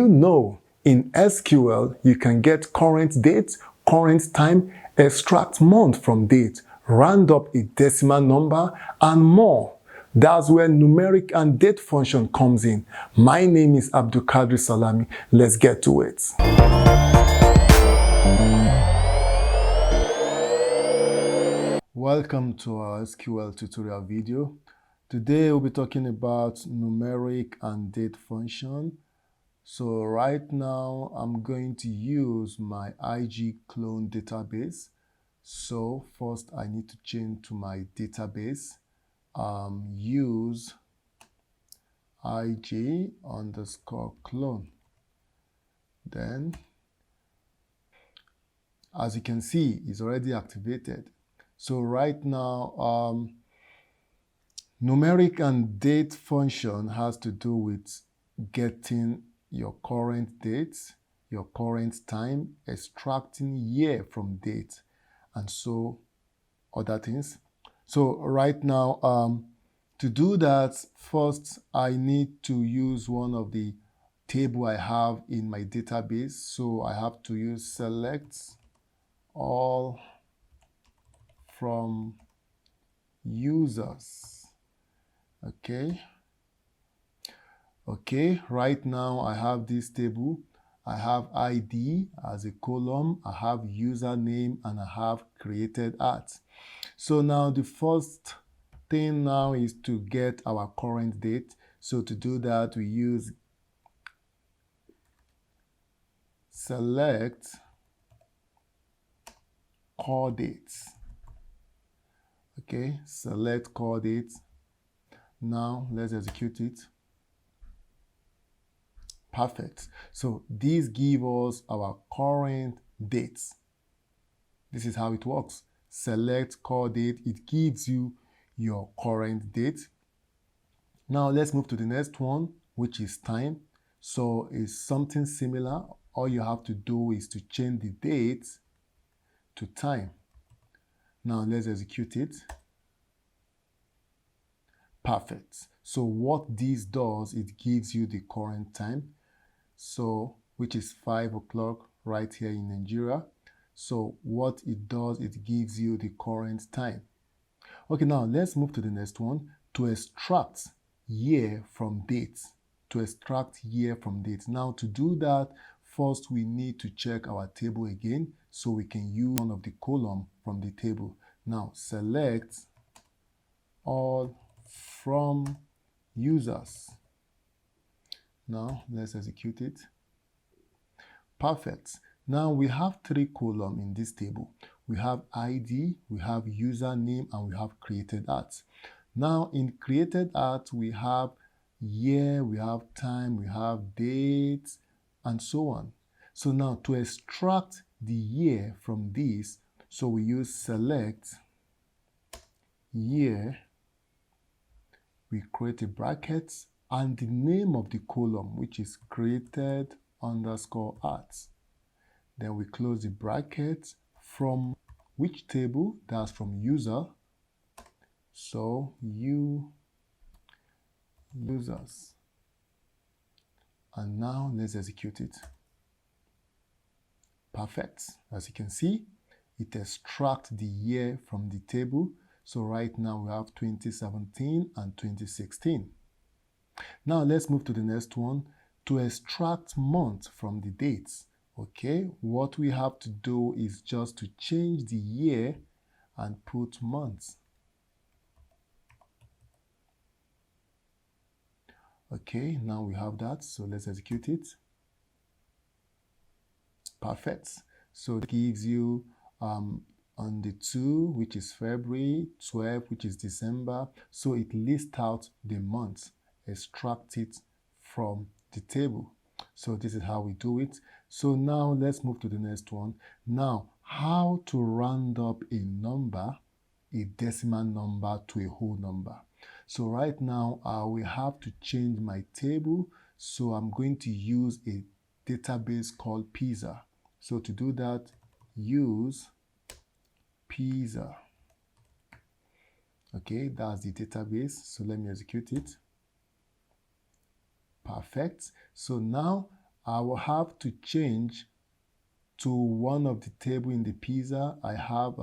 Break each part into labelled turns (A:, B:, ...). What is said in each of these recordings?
A: you know in SQL you can get current date, current time, extract month from date, round up a decimal number, and more? That's where numeric and date function comes in. My name is Abdulkadir Salami. Let's get to it. Welcome to our SQL tutorial video. Today we'll be talking about numeric and date function. So right now I'm going to use my IG clone database. So first I need to change to my database. Use IG underscore clone. Then as you can see, it's already activated. So right now, numeric and date function has to do with getting your current date, your current time, extracting year from date, and so other things. So right now, to do that, first I need to use one of the table I have in my database. So I have to use select all from users. Okay, right now I have this table. I have ID as a column, I have username, and I have created at. So now the first thing now is to get our current date. So to do that, we use select core dates. Okay, select core dates. Now let's execute it. Perfect. So these give us our current dates. This is how it works. Select core date. It gives you your current date. Now let's move to the next one, which is time. So it's something similar. All you have to do is to change the date to time. Now let's execute it. Perfect. So what this does, it gives you the current time. So which is 5 o'clock right here in Nigeria. So what it does, it gives you the current time. Okay, now let's move to the next one. To extract year from date. To extract year from date. Now to do that, first we need to check our table again so we can use one of the column from the table. Now select all from users. Now let's execute it. Perfect. Now we have 3 columns in this table. We have ID, we have username, and we have created at. Now in created at, we have year, we have time, we have date, and so on. So now to extract the year from this, so we use select year, we create a bracket and the name of the column, which is created underscore at. Then we close the bracket. From which table? That's from user. So users. And now let's execute it. Perfect. As you can see, it extracts the year from the table. So right now we have 2017 and 2016. Now let's move to the next one. To extract month from the dates. Okay, what we have to do is just to change the year and put months. Okay, now we have that. So let's execute it. Perfect. So it gives you on the 2, which is February, 12, which is December. So it lists out the months, extract it from the table. So this is how we do it. So now let's move to the next one. Now, how to round up a number, a decimal number, to a whole number. So right now, I will have to change my table. So I'm going to use a database called Pizza. So to do that, use Pizza. Okay, that's the database. So let me execute it. Perfect. So now I will have to change to one of the table in the pizza. I have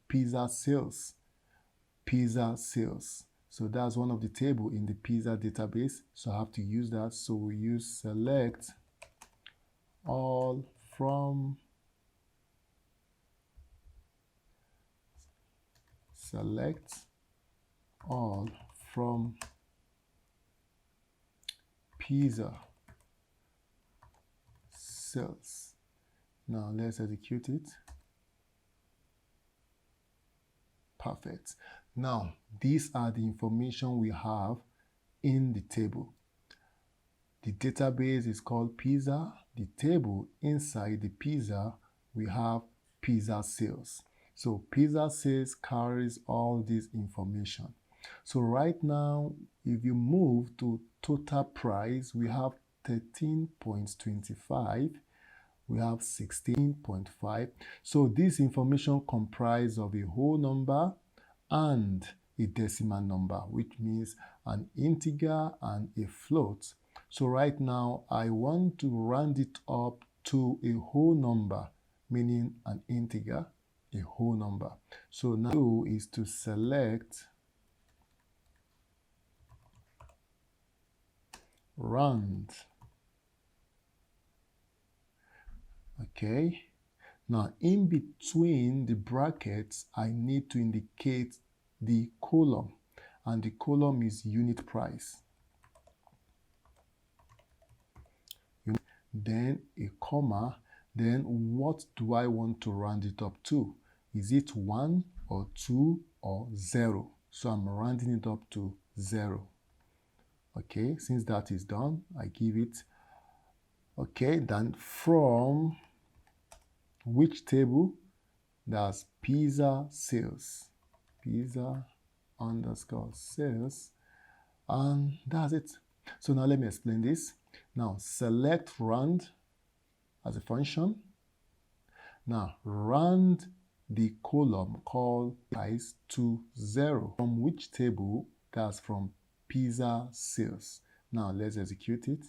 A: pizza sales. Pizza sales. So that's one of the table in the pizza database. So I have to use that. So we use select all from select all from pizza sales. Now let's execute it. Perfect. Now these are the information we have in the table. The database is called pizza. The table inside the pizza, we have pizza sales. So pizza sales carries all this information. So right now, if you move to total price, we have 13.25. We have 16.5. So this information comprises of a whole number and a decimal number, which means an integer and a float. So right now, I want to round it up to a whole number, meaning an integer, a whole number. So now is to select round. Okay. Now, in between the brackets, I need to indicate the column, and the column is unit price. Then a comma, then what do I want to round it up to? Is it 1 or 2 or 0? So I'm rounding it up to 0. Okay, since that is done, I give it. Okay, then from which table? That's pizza sales. Pizza underscore sales. And that's it. So now let me explain this. Now select round as a function. Now round the column called price to 0. From which table? That's from pizza sales. Now let's execute it.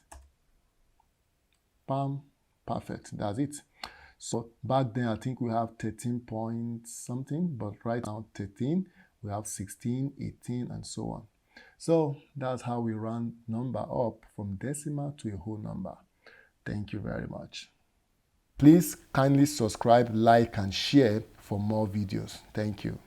A: Bam, perfect. That's it. So back then I think we have 13 point something, but right now 13, we have 16, 18, and so on. So that's how we round number up from decimal to a whole number. Thank you very much. Please kindly subscribe, like, and share for more videos. Thank you.